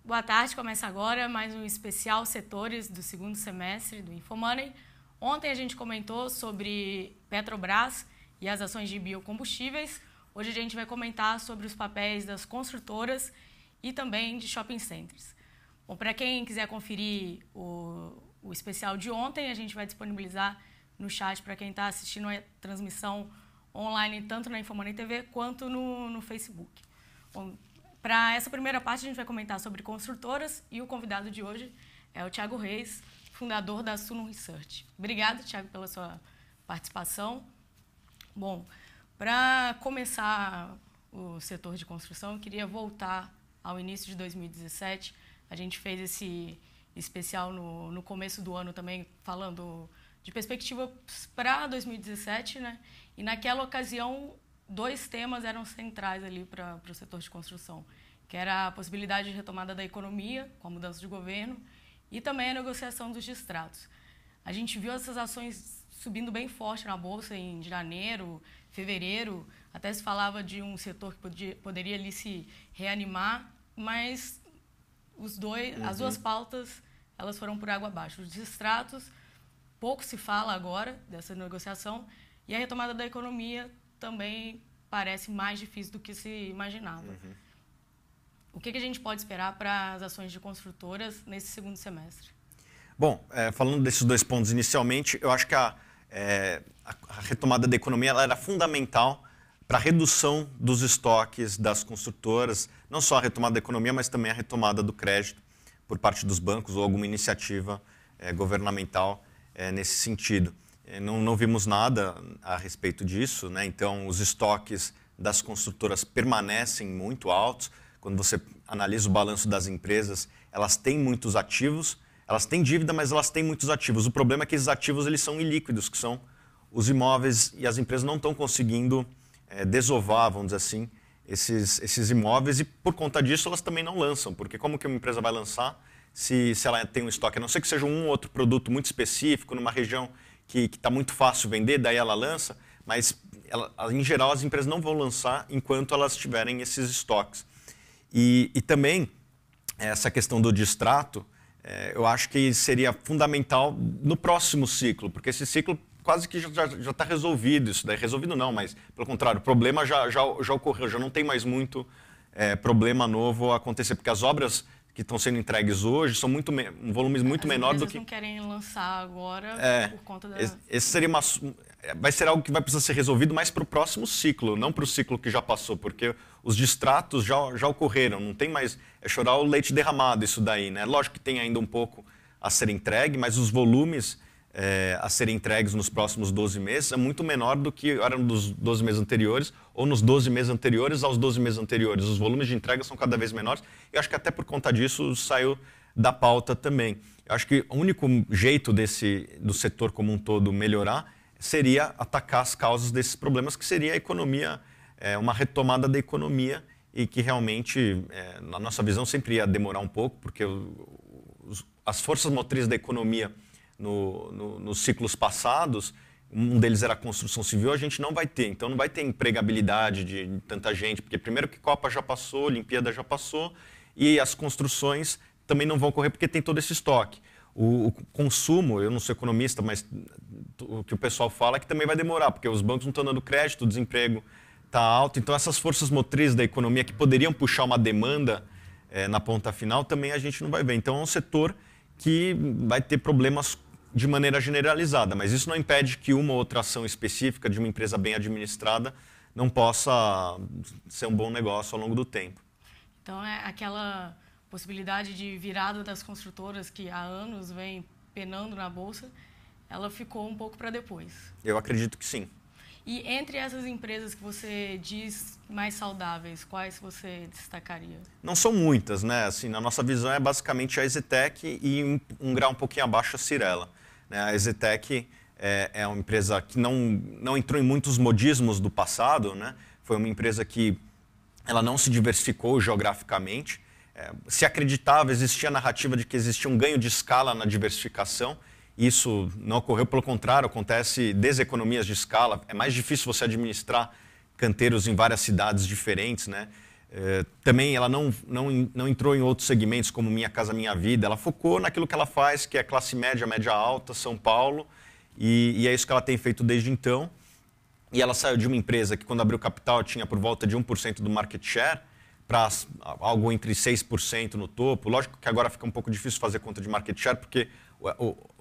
Boa tarde, começa agora mais um especial setores do segundo semestre do Infomoney. Ontem a gente comentou sobre Petrobras e as ações de biocombustíveis. Hoje a gente vai comentar sobre os papéis das construtoras e também de shopping centers. Bom, para quem quiser conferir o especial de ontem, a gente vai disponibilizar no chat para quem está assistindo a transmissão online, tanto na Infomoney TV quanto no Facebook. Bom, para essa primeira parte, a gente vai comentar sobre construtoras e o convidado de hoje é o Thiago Reis, fundador da Suno Research. Obrigado, Thiago, pela sua participação. Bom, para começar o setor de construção, eu queria voltar ao início de 2017. A gente fez esse especial no começo do ano também, falando de perspectiva para 2017, né? E naquela ocasião, dois temas eram centrais ali para o setor de construção, que era a possibilidade de retomada da economia, com a mudança de governo, e também a negociação dos distratos. A gente viu essas ações subindo bem forte na Bolsa em janeiro, fevereiro, até se falava de um setor que poderia ali se reanimar, mas as duas pautas elas foram por água abaixo. Os distratos, pouco se fala agora dessa negociação, e a retomada da economia também parece mais difícil do que se imaginava. O que a gente pode esperar para as ações de construtoras nesse segundo semestre? Bom, falando desses dois pontos inicialmente, eu acho que a retomada da economia ela era fundamental para a redução dos estoques das construtoras, não só a retomada da economia, mas também a retomada do crédito por parte dos bancos ou alguma iniciativa governamental nesse sentido. Não vimos nada a respeito disso, né? Então os estoques das construtoras permanecem muito altos. Quando você analisa o balanço das empresas, elas têm muitos ativos, elas têm dívida, mas elas têm muitos ativos. O problema é que esses ativos eles são ilíquidos, que são os imóveis, e as empresas não estão conseguindo desovar, vamos dizer assim, esses imóveis, e por conta disso elas também não lançam, porque como que uma empresa vai lançar se ela tem um estoque? A não ser que seja um ou outro produto muito específico, numa região que está muito fácil vender, daí ela lança, mas em geral as empresas não vão lançar enquanto elas tiverem esses estoques. E também essa questão do distrato, eu acho que seria fundamental no próximo ciclo, porque esse ciclo quase que já está resolvido, isso daí resolvido não, mas pelo contrário, o problema já ocorreu, já não tem mais muito problema novo a acontecer, porque as obras que estão sendo entregues hoje são um volume muito menor do que... As empresas não querem lançar agora por conta da... Esse seria vai ser algo que vai precisar ser resolvido mais para o próximo ciclo, não para o ciclo que já passou, porque os distratos já ocorreram, não tem mais... É chorar o leite derramado isso daí, né? Lógico que tem ainda um pouco a ser entregue, mas os volumes a serem entregues nos próximos 12 meses é muito menor do que eram nos 12 meses anteriores ou nos 12 meses anteriores aos 12 meses anteriores. Os volumes de entrega são cada vez menores e eu acho que até por conta disso saiu da pauta também. Eu acho que o único jeito do setor como um todo melhorar seria atacar as causas desses problemas, que seria a economia, uma retomada da economia, e que realmente, na nossa visão, sempre ia demorar um pouco, porque as forças motrizes da economia nos ciclos passados, um deles era a construção civil, a gente não vai ter. Então não vai ter empregabilidade de tanta gente, porque primeiro que Copa já passou, Olimpíada já passou, e as construções também não vão ocorrer porque tem todo esse estoque. O consumo, eu não sou economista, mas o que o pessoal fala é que também vai demorar, porque os bancos não estão dando crédito, o desemprego está alto. Então essas forças motrizes da economia que poderiam puxar uma demanda na ponta final, também a gente não vai ver. Então é um setor que vai ter problemas de maneira generalizada, mas isso não impede que uma ou outra ação específica de uma empresa bem administrada não possa ser um bom negócio ao longo do tempo. Então é aquela possibilidade de virada das construtoras que há anos vem penando na Bolsa, ela ficou um pouco para depois. Eu acredito que sim. E entre essas empresas que você diz mais saudáveis, quais você destacaria? Não são muitas, né? Assim, na nossa visão é basicamente a EZTEC e um grau um pouquinho abaixo a Cyrela. A EZTEC é uma empresa que não entrou em muitos modismos do passado, né? Foi uma empresa que ela não se diversificou geograficamente. Se acreditava, existia a narrativa de que existia um ganho de escala na diversificação. Isso não ocorreu, pelo contrário, acontece deseconomias de escala. É mais difícil você administrar canteiros em várias cidades diferentes, né? Também ela não entrou em outros segmentos como Minha Casa Minha Vida. Ela focou naquilo que ela faz, que é classe média, média alta, São Paulo. E é isso que ela tem feito desde então. E ela saiu de uma empresa que, quando abriu capital, tinha por volta de 1% do market share para algo entre 6% no topo. Lógico que agora fica um pouco difícil fazer conta de market share, porque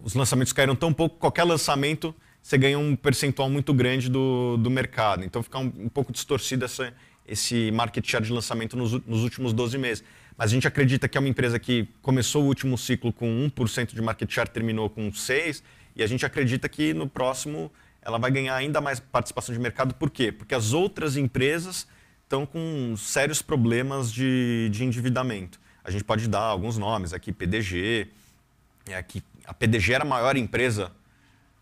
os lançamentos caíram tão pouco, qualquer lançamento você ganha um percentual muito grande do mercado. Então fica um pouco distorcido esse market share de lançamento nos últimos 12 meses. Mas a gente acredita que é uma empresa que começou o último ciclo com 1% de market share, terminou com 6%, e a gente acredita que no próximo ela vai ganhar ainda mais participação de mercado. Por quê? Porque as outras empresas estão com sérios problemas de endividamento. A gente pode dar alguns nomes aqui, PDG. A PDG era a maior empresa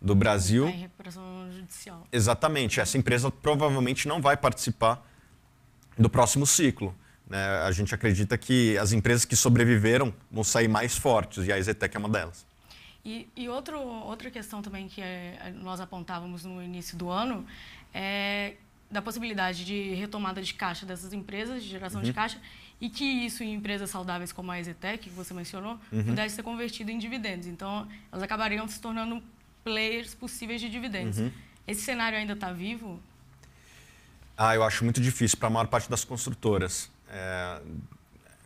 do Brasil. Em recuperação judicial. Exatamente. Essa empresa provavelmente não vai participar do próximo ciclo. Né? A gente acredita que as empresas que sobreviveram vão sair mais fortes, e a EZTEC é uma delas. E outra questão também que nós apontávamos no início do ano é da possibilidade de retomada de caixa dessas empresas, de geração de caixa, e que isso em empresas saudáveis como a EZTEC, que você mencionou, pudesse ser convertido em dividendos. Então, elas acabariam se tornando players possíveis de dividendos. Esse cenário ainda está vivo? Eu acho muito difícil para a maior parte das construtoras.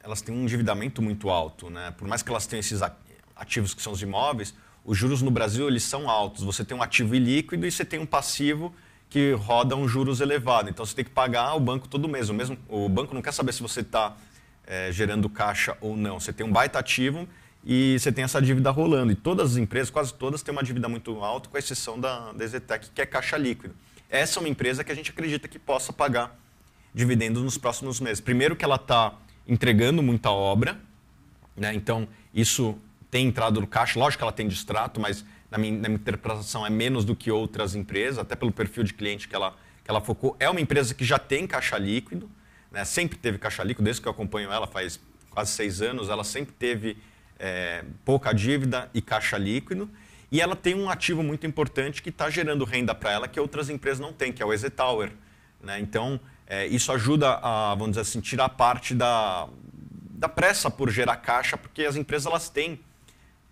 Elas têm um endividamento muito alto, né? Por mais que elas tenham esses ativos que são os imóveis, os juros no Brasil eles são altos. Você tem um ativo ilíquido e você tem um passivo que roda um juros elevado. Então você tem que pagar o banco todo mês. O banco não quer saber se você está gerando caixa ou não. Você tem um baita ativo e você tem essa dívida rolando. E todas as empresas, quase todas, têm uma dívida muito alta, com exceção da EZTEC, que é caixa líquido. Essa é uma empresa que a gente acredita que possa pagar dividendos nos próximos meses. Primeiro que ela está entregando muita obra, né? Então isso tem entrado no caixa. Lógico que ela tem distrato, mas na minha interpretação é menos do que outras empresas, até pelo perfil de cliente que ela focou. É uma empresa que já tem caixa líquido, né? Sempre teve caixa líquido, desde que eu acompanho ela, faz quase 6 anos, ela sempre teve pouca dívida e caixa líquido. E ela tem um ativo muito importante que está gerando renda para ela que outras empresas não têm, que é o EZ Tower, né? Então, isso ajuda a, vamos dizer assim, tirar parte da pressa por gerar caixa, porque as empresas elas têm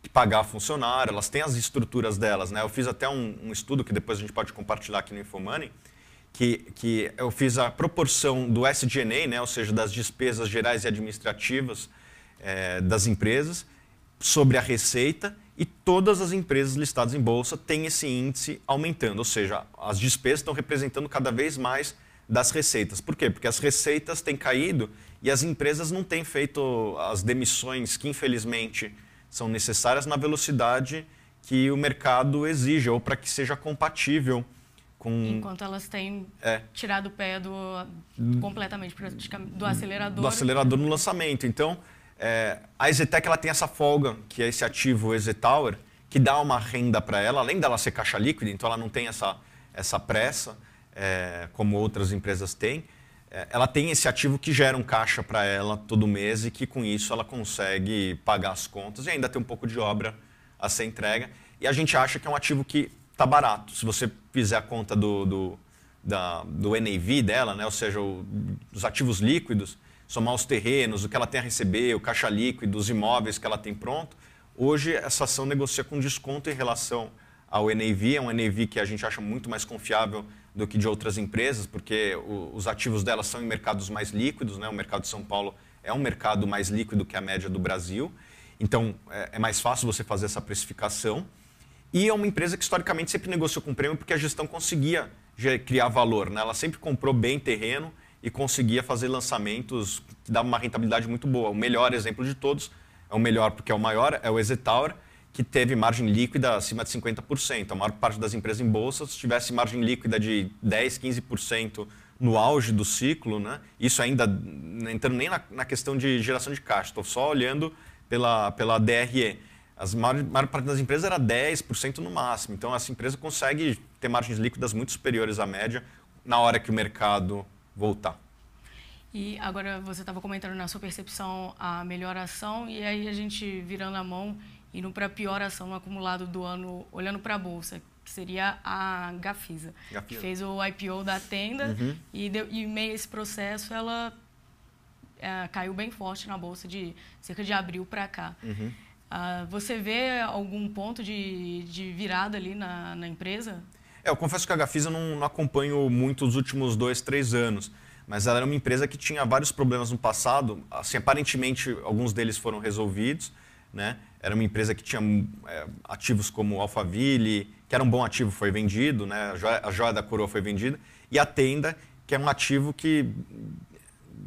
que pagar funcionário, elas têm as estruturas delas, né? Eu fiz até um estudo que depois a gente pode compartilhar aqui no InfoMoney, que eu fiz a proporção do SG&A, né? Ou seja, das despesas gerais e administrativas das empresas sobre a receita, e todas as empresas listadas em bolsa têm esse índice aumentando, ou seja, as despesas estão representando cada vez mais das receitas. Por quê? Porque as receitas têm caído e as empresas não têm feito as demissões que, infelizmente, são necessárias na velocidade que o mercado exige, ou para que seja compatível com... Enquanto elas têm tirado o pé completamente do acelerador. Do acelerador no lançamento. Então, a EZTEC ela tem essa folga, que é esse ativo EZ Tower, que dá uma renda para ela, além dela ser caixa líquida, então ela não tem essa pressa, como outras empresas têm. Ela tem esse ativo que gera um caixa para ela todo mês e que com isso ela consegue pagar as contas e ainda tem um pouco de obra a ser entregue. E a gente acha que é um ativo que está barato. Se você fizer a conta do NAV dela, né? Ou seja, os ativos líquidos, somar os terrenos, o que ela tem a receber, o caixa líquido, os imóveis que ela tem pronto, hoje essa ação negocia com desconto em relação ao NAV. É um NAV que a gente acha muito mais confiável do que de outras empresas, porque os ativos delas são em mercados mais líquidos, né? O mercado de São Paulo é um mercado mais líquido que a média do Brasil, então é mais fácil você fazer essa precificação. E é uma empresa que historicamente sempre negociou com prêmio porque a gestão conseguia criar valor, né? Ela sempre comprou bem terreno e conseguia fazer lançamentos que davam uma rentabilidade muito boa. O melhor exemplo de todos, o melhor porque é o maior, é o EZ Tower, que teve margem líquida acima de 50%. A maior parte das empresas em bolsa, se tivesse margem líquida de 10%, 15% no auge do ciclo, né? Isso ainda não entrando nem na questão de geração de caixa, estou só olhando pela DRE. A maior parte das empresas era 10% no máximo. Então, essa empresa consegue ter margens líquidas muito superiores à média na hora que o mercado voltar. E agora você estava comentando na sua percepção a melhor ação, e aí a gente virando a mão, indo para a pior ação no acumulado do ano, olhando para a Bolsa, que seria a Gafisa, que fez o IPO da Tenda, e em meio a esse processo ela caiu bem forte na Bolsa de cerca de abril para cá. Você vê algum ponto de virada ali na empresa? Eu confesso que a Gafisa não acompanho muito os últimos 2, 3 anos, mas ela era uma empresa que tinha vários problemas no passado. Assim, aparentemente, alguns deles foram resolvidos, né? Era uma empresa que tinha ativos como Alphaville, que era um bom ativo, foi vendido, né? A joia da coroa foi vendida, e a Tenda, que é um ativo que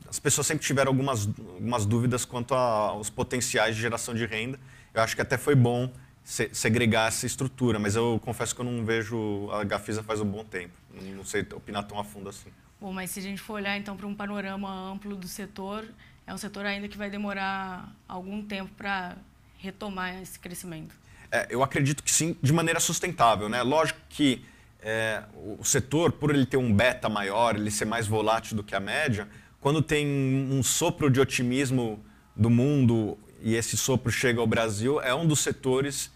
as pessoas sempre tiveram algumas dúvidas quanto aos potenciais de geração de renda. Eu acho que até foi bom segregar essa estrutura, mas eu confesso que eu não vejo a Gafisa faz um bom tempo. Não sei opinar tão a fundo assim. Bom, mas se a gente for olhar então para um panorama amplo do setor, é um setor ainda que vai demorar algum tempo para retomar esse crescimento. Eu acredito que sim, de maneira sustentável, né? Lógico que o setor, por ele ter um beta maior, ele ser mais volátil do que a média, quando tem um sopro de otimismo do mundo e esse sopro chega ao Brasil, é um dos setores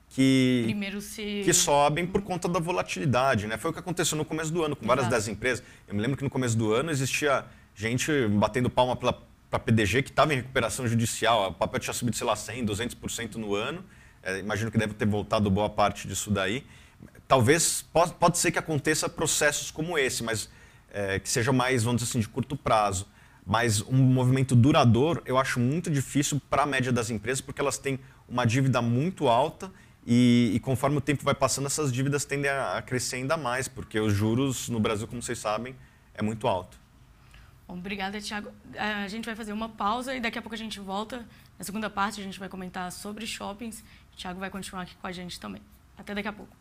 que sobem por conta da volatilidade, né? Foi o que aconteceu no começo do ano com várias das empresas. Eu me lembro que no começo do ano existia gente batendo palma para a PDG que estava em recuperação judicial. O papel tinha subido, sei lá, 100%, 200% no ano. Imagino que deve ter voltado boa parte disso daí. Talvez, pode ser que aconteça processos como esse, mas que seja mais, vamos dizer assim, de curto prazo. Mas um movimento duradouro eu acho muito difícil para a média das empresas, porque elas têm uma dívida muito alta e conforme o tempo vai passando, essas dívidas tendem a crescer ainda mais, porque os juros no Brasil, como vocês sabem, é muito alto. Bom, obrigada, Thiago. A gente vai fazer uma pausa e daqui a pouco a gente volta. Na segunda parte a gente vai comentar sobre shoppings. O Thiago vai continuar aqui com a gente também. Até daqui a pouco.